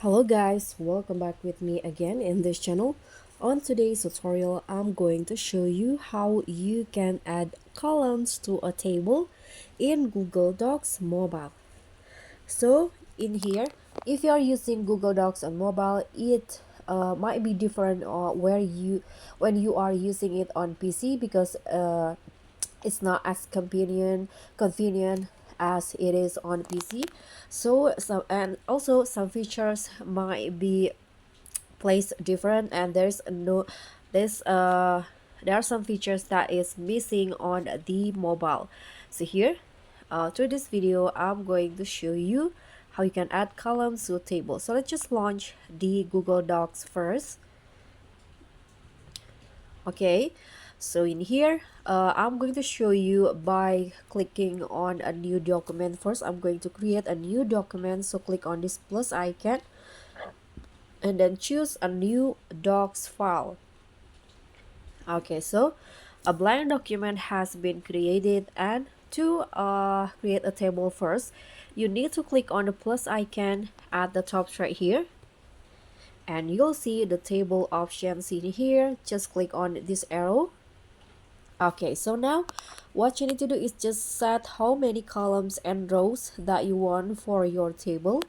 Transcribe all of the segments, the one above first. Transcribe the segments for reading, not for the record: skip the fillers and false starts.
Hello guys, welcome back with me again in this channel. On today's tutorial, I'm going to show you how you can add columns to a table in Google Docs Mobile. So in here, if you are using Google Docs on mobile, it might be different when you are using it on PC because it's not as convenient as it is on PC. So some features might be placed different, and this there are some features that is missing on the mobile. So here, through this video, I'm going to show you how you can add columns to a table. So let's just launch the Google Docs first. Okay, so in here, I'm going to show you by clicking on a new document. First, I'm going to create a new document. So click on this plus icon and then choose a new docs file. Okay, so a blank document has been created, and to create a table first, you need to click on the plus icon at the top right here, and you'll see the table options in here. Just click on this arrow. Okay, so now what you need to do is just set how many columns and rows that you want for your table.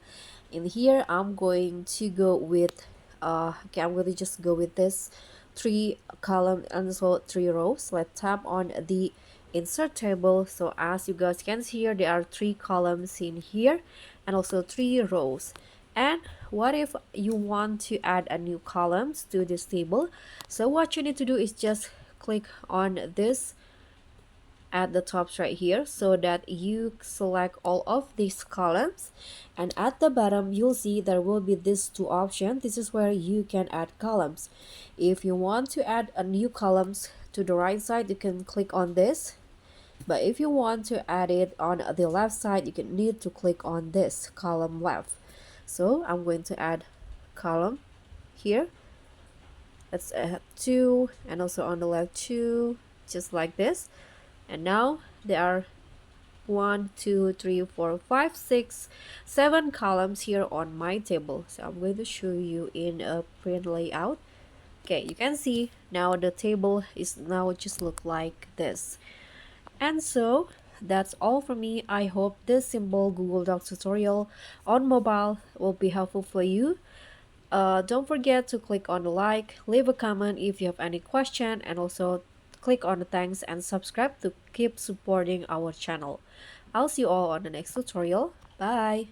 In here, I'm going to go with I'm going to just go with this 3 column and also 3 rows. Let's tap on the insert table. So as you guys can see here, there are 3 columns in here and also 3 rows. And what if you want to add a new columns to this table? So what you need to do is just click on this at the top right here, so that you select all of these columns, and at the bottom you'll see there will be these 2 options. This is where you can add columns. If you want to add a new columns to the right side, you can click on this, but if you want to add it on the left side, you can need to click on this column left. So I'm going to add column here. Let's add 2, and also on the left 2, just like this. And now there are 1 2 3 4 5 6 7 columns here on my table. So I'm going to show you in a print layout. Okay, you can see now the table is now just look like this. And so that's all for me. I hope this simple Google Docs tutorial on mobile will be helpful for you. Don't forget to click on the like, leave a comment if you have any question, and also click on the thanks and subscribe to keep supporting our channel. I'll see you all on the next tutorial. Bye!